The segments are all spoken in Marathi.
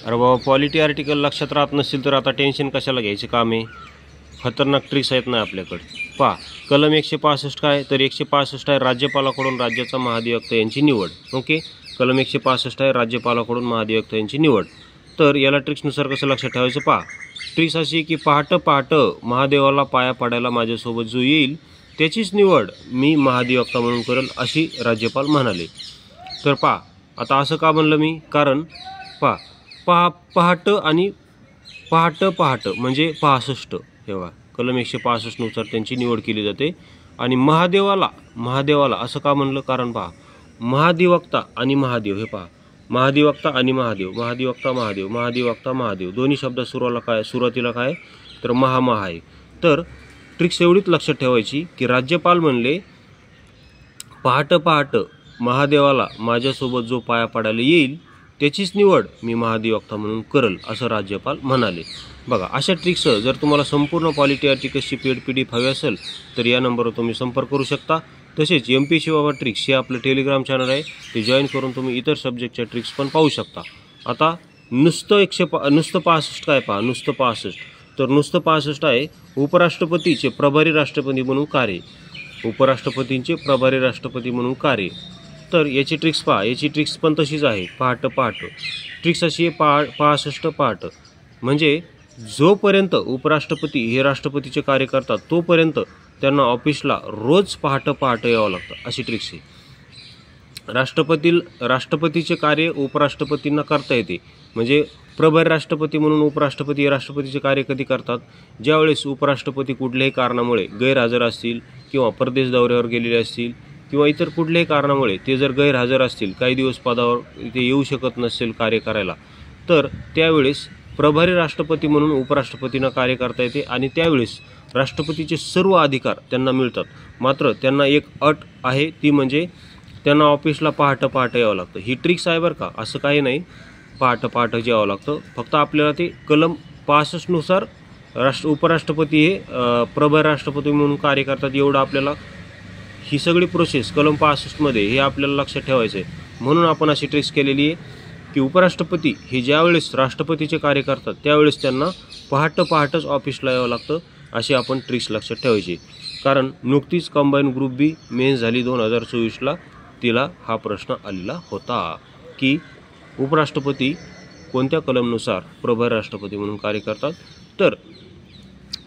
अरे बाबा, पॉलिटी आर्टिकल लक्षात राहत नसेल तर आता टेन्शन कशाला घ्यायचे काम आहे. खतरनाक ट्रिक्स आहेत ना आपल्याकडे. पहा, कलम 165 काय, तर 165 आहे राज्यपालाकडून राज्याचा महाधिवक्ता यांची निवड. ओके, कलम 165 आहे राज्यपालाकडून महाधिवक्ता यांची निवड. तर याला ट्रिक्सनुसार कसं लक्षात ठेवायचं पहा. ट्रिक्स अशी की पहाटे महादेवाला पाया पडायला माझ्यासोबत जो येईल त्याचीच निवड मी महाधिवक्ता म्हणून करेल अशी राज्यपाल म्हणाले. तर पहा, आता असं का म्हणलं मी, कारण पहाटे आणि पहाटे म्हणजे 65 तेव्हा कलम 165 नुसार त्यांची निवड केली जाते. आणि महादेवाला असं का म्हणलं, कारण पहा, महाधिवक्ता आणि महादेव, हे पहा, महाधिवक्ता आणि महादेव दोन्ही शब्द सुरुवातीला काय तर महा आहे. तर ट्रिक्स एवढीच लक्षात ठेवायची की राज्यपाल म्हणले पहाटे महादेवाला माझ्यासोबत जो पाया पडायला येईल त्याचीच निवड मी महाधिवक्ता म्हणून करल असं राज्यपाल म्हणाले. बघा, अशा ट्रिक्स जर तुम्हाला संपूर्ण पॉलिटी आर्टिकल्सची पेड PDF हवी असेल तर या नंबरवर तुम्ही संपर्क करू शकता. तसेच MPSC बाबा ट्रिक्स हे आपलं टेलिग्राम चॅनल आहे, ते जॉईन करून तुम्ही इतर सब्जेक्टच्या ट्रिक्स पण पाहू शकता. आता नुसतं 65 काय पहा, नुसतं 65, तर नुसतं 65 आहे उपराष्ट्रपतीचे प्रभारी राष्ट्रपती म्हणून कार्य, उपराष्ट्रपतींचे प्रभारी राष्ट्रपती म्हणून कार्य. तर याची ट्रिक्स पहा, याची ट्रिक्स पण तशीच आहे, पहाटे ट्रिक्स अशी आहे 65 पहाटे, म्हणजे जोपर्यंत उपराष्ट्रपती हे राष्ट्रपतीचे कार्य करतात तोपर्यंत त्यांना ऑफिसला रोज पहाटे यावं लागतं, अशी ट्रिक्स आहे. राष्ट्रपतीचे कार्य उपराष्ट्रपतींना करता येते, म्हणजे प्रभारी राष्ट्रपती म्हणून उपराष्ट्रपती हे राष्ट्रपतीचे कार्य कधी करतात, ज्यावेळेस उपराष्ट्रपती कुठल्याही कारणामुळे गैरहजर असतील किंवा परदेश दौऱ्यावर गेलेले असतील किंवा इतर कुठल्याही कारणामुळे ते जर गैरहजर असतील, काही दिवस पदावर ते येऊ शकत नसेल कार्य करायला, तर त्यावेळेस प्रभारी राष्ट्रपती म्हणून उपराष्ट्रपतींना कार्य करता येते आणि त्यावेळेस राष्ट्रपतीचे सर्व अधिकार त्यांना मिळतात. मात्र त्यांना एक अट आहे, ती म्हणजे त्यांना ऑफिसला पहाटे यावं लागतं. ही ट्रिक्स आहे बरं का, असं काही नाही, पहाटे यावं लागतं. फक्त आपल्याला ते कलम 65 नुसार उपराष्ट्रपती हे प्रभारी राष्ट्रपती म्हणून कार्य करतात एवढं आपल्याला, ही सगळी प्रोसेस कलम 65 मध्ये हे आपल्याला लक्षात ठेवायचं आहे. म्हणून आपण अशी ट्रिक्स केलेली आहे की उपराष्ट्रपती हे ज्यावेळेस राष्ट्रपतीचे कार्य करतात त्यावेळेस त्यांना पहाटेच ऑफिसला यावं लागतं, अशी आपण ट्रिक्स लक्षात ठेवायची. कारण नुकतीच कंबाईन ग्रुप बी मेन्स झाली 2024ला, तिला हा प्रश्न आलेला होता की उपराष्ट्रपती कोणत्या कलमनुसार प्रभारी राष्ट्रपती म्हणून कार्य करतात, तर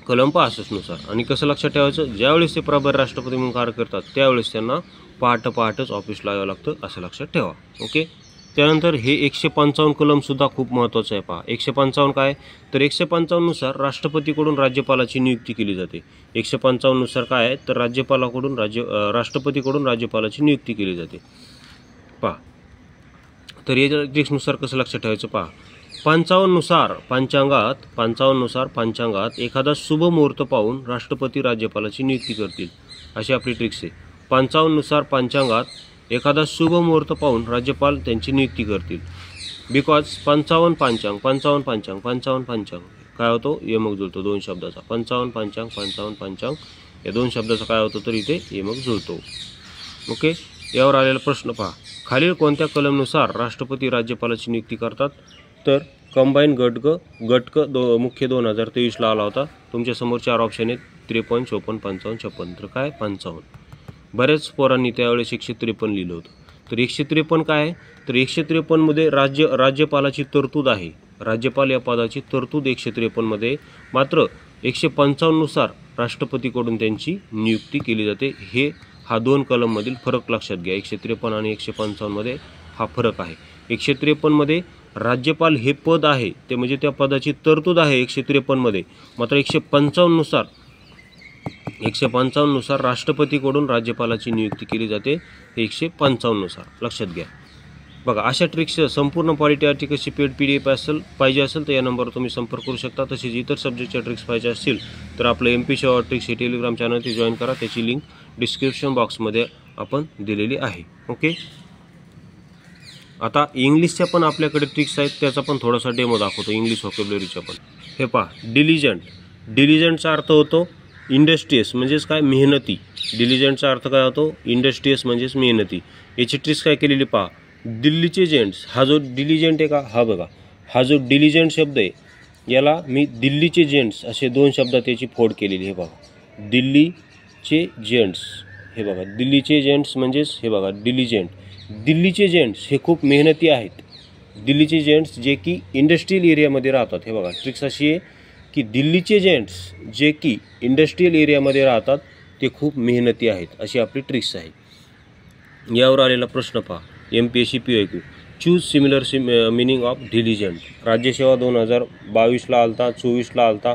कलम 65 नुसार. आणि कसं लक्षात ठेवायचं, ज्यावेळेस ते प्रभारी राष्ट्रपती म्हणून कार्य करतात त्यावेळेस त्यांना पहाटेच ऑफिसला यावं लागतं, असं लक्षात ठेवा. ओके, त्यानंतर हे 155 कलमसुद्धा खूप महत्त्वाचं आहे. पहा, 155 काय, तर 155 नुसार राष्ट्रपतीकडून राज्यपालाची नियुक्ती केली जाते. 155 नुसार काय आहे, तर राष्ट्रपतीकडून राज्यपालाची नियुक्ती केली जाते. पहा, तर या ट्रिक्सनुसार कसं लक्षात ठेवायचं पहा. 55 नुसार पंचांगात एखादा शुभ मुहूर्त पाहून राष्ट्रपती राज्यपालाची नियुक्ती करतील, अशी आपली ट्रिक्स आहे. 55 नुसार पंचांगात एखादा शुभ मुहूर्त पाहून राज्यपाल त्यांची नियुक्ती करतील. बिकॉज 55 पंचांग काय होतो, यमक जुळतो दोन शब्दाचा. 55 पंचांग या दोन शब्दाचा काय होतो, तर इथे यमक जुळतो. ओके, यावर आलेला प्रश्न पहा. खालील कोणत्या कलमनुसार राष्ट्रपती राज्यपालाची नियुक्ती करतात, तर कंबाईन गटक मुख्य 2023ला आला होता. तुमच्या समोर 4 ऑप्शन आहेत, 53, 54, 55, 56. तर काय 55. बऱ्याच पोरांनी त्यावेळेस 153 लिहिलं होतं. तर 153 काय आहे, तर 153 मध्ये राज्यपालाची तरतूद आहे. राज्यपाल या पदाची तरतूद 153 मध्ये, मात्र 155 नुसार राष्ट्रपतीकडून त्यांची नियुक्ती केली जाते. हा 2 कलममधील फरक लक्षात घ्या. 153 आणि 155 मध्ये हा फरक आहे. 153 मध्ये राज्यपाल हे पद आहे, ते म्हणजे त्या पदाची तरतूद आहे 153 मध्ये, मात्र 155 नुसार राष्ट्रपतीकडून राज्यपालाची नियुक्ती केली जाते, 155 नुसार लक्षात घ्या. बघा, अशा ट्रिक्स संपूर्ण पॉलिटी आर्टिकल्सची पेड PDF पाहिजे असेल तर या नंबरवर तुम्ही संपर्क करू शकता. तसेच इतर सब्जेक्टच्या ट्रिक्स पाहिजे असतील तर आपलं MPSC ट्रिक्स हे टेलिग्राम चॅनल ते जॉईन करा. त्याची लिंक डिस्क्रिप्शन बॉक्समध्ये आपण दिलेली आहे. ओके, आता इंग्लिशच्या पण आपल्याकडे ट्रिक्स आहेत, त्याचा पण थोडासा डेमो दाखवतो इंग्लिश व्होकॅब्युलरीचा पण. हे पहा, डिलिजंटचा अर्थ होतो इंडस्ट्रियस, म्हणजेच काय, मेहनती. डिलिजंटचा अर्थ काय होतो, इंडस्ट्रियस म्हणजेच मेहनती. याची ट्रिक्स काय केलेली पहा. दिल्लीचे जेंट्स, हा जो डिलिजंट आहे का, हा बघा, हा जो डिलिजंट शब्द आहे याला मी दिल्लीचे जेंट्स असे 2 शब्दात याची फोड केलेली. हे बघा दिल्लीचे जेंट्स, हे बघा दिल्लीचे जेंट्स म्हणजेच हे बघा डिलिजंट. दिल्लीचे जेंट्स हे खूप मेहनती आहेत. दिल्लीचे जेंट्स जे की इंडस्ट्रियल एरियामध्ये राहतात. हे बघा ट्रिक्स अशी आहे की दिल्लीचे जेंट्स जे की इंडस्ट्रियल एरियामध्ये राहतात ते खूप मेहनती आहेत, अशी आपली ट्रिक्स आहे. यावर आलेला प्रश्न पहा MPSC PYQ. Choose similar meaning of diligent. राज्यसेवा 2022ला आलता, 24ला आलता.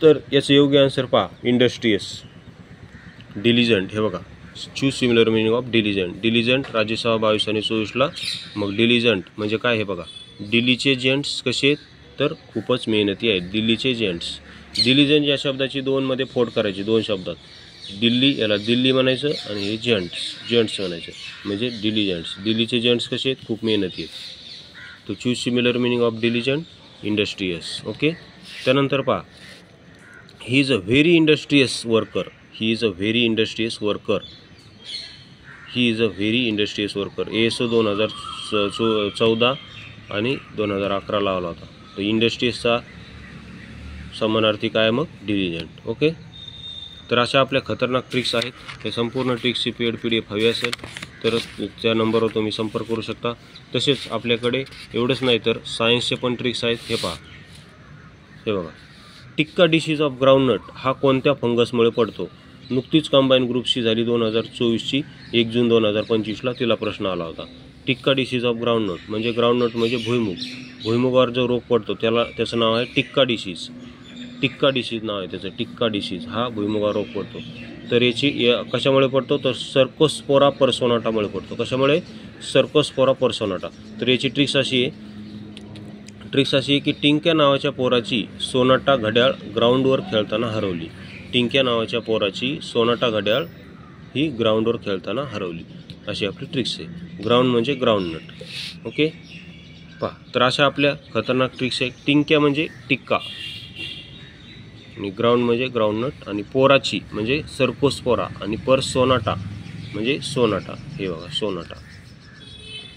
तर याचं योग्य आन्सर पहा इंडस्ट्रियस. डिलिजंट हे बघा चूज सिमिलर मिनिंग ऑफ डिलिजंट. डिलिजंट राज्यसेवा 22 आणि 24ला. मग डिलिजंट म्हणजे काय हे बघा दिल्लीचे जेंट्स कसे आहेत तर खूपच मेहनती आहेत दिल्लीचे जेंट्स. डिलिजंट या शब्दाची 2 मध्ये फोड करायची 2 शब्दात. दिल्ली याला दिल्ली म्हणायचं आणि हे जेंट्स म्हणायचं म्हणजे डिलिजंट्स. दिल्लीचे जेंट्स कसे आहेत खूप मेहनती आहेत. तो choose similar meaning of diligent industrious. Okay. त्यानंतर पहा he is a very industrious worker. He is a very industrious worker. He is a very industrious worker. ASO 2014 आणि 2011 लावला होता. तर इंडस्ट्रियसचा समानार्थी काय मग डिलिजंट. ओके. तर अशा आपल्या खतरनाक ट्रिक्स आहेत. हे संपूर्ण ट्रिक्सची पेड PDF हवी असेल तर त्या नंबरवर तुम्ही संपर्क करू शकता. तसेच आपल्याकडे एवढंच नाही तर सायन्सचे पण ट्रिक्स आहेत. हे पहा हे बघा टिक्का डिसीज ऑफ ग्राउंडनट हा कोणत्या फंगसमुळे पडतो. नुकतीच कंबाईन ग्रुपची झाली 2024ची 1 जून 2025ला. तिला प्रश्न आला होता. टिक्का डिसीज ऑफ ग्राउंडनट म्हणजे ग्राउंडनट म्हणजे भुईमुग. भुईमुगावर जो रोग पडतो त्याचं नाव आहे टिक्का डिसीज. टिक्का डिसीज नाव आहे त्याचं. टिक्का डिसीज हा भुईमुगावर रोग पडतो. तर याची कशामुळे पडतो तर सर्कोस्पोरा पर्सोनाटामुळे पडतो. कशामुळे सर्कोस्पोरा पर्सोनाटा. तर याची ट्रिक्स अशी आहे की टिंक्या नावाच्या पोराची सोनाटा घड्याळ ग्राउंडवर खेळताना हरवली. टिंक्या नावाच्या पोराची सोनाटा घड्याळ ही ग्राउंडवर खेळताना हरवली. अशी आपली ट्रिक्स आहे. ग्राउंड म्हणजे ग्राउंडनट. ओके. पहा तर अशा आपल्या खतरनाक ट्रिक्स आहे. टिंक्या म्हणजे टिक्का आणि ग्राउंड म्हणजे ग्राउंडनट आणि पोराची म्हणजे सर्कोस्पोरा आणि पर्सोनाटा म्हणजे सोनाटा. हे बघा सोनाटा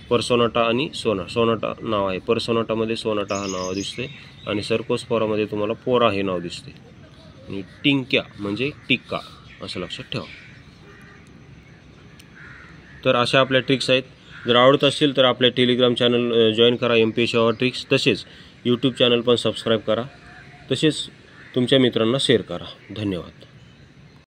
पर्सोनाटा आणि सोनाटा नाव आहे. पर्सोनाटामध्ये सोनाटा हा नाव दिसते आणि सर्कोस्पोरामध्ये तुम्हाला पोरा हे नाव दिसते. आणि टिंक्या म्हणजे टिक्का असं लक्षात ठेवा. तर अशा आपल्या ट्रिक्स आहेत. जर आवडत असेल तर आपल्या टेलिग्राम चॅनल जॉईन करा MPSC अवर ट्रिक्स. तसेच यूट्यूब चॅनल पण सबस्क्राईब करा. तसेच तुमच्या मित्रांना शेअर करा. धन्यवाद.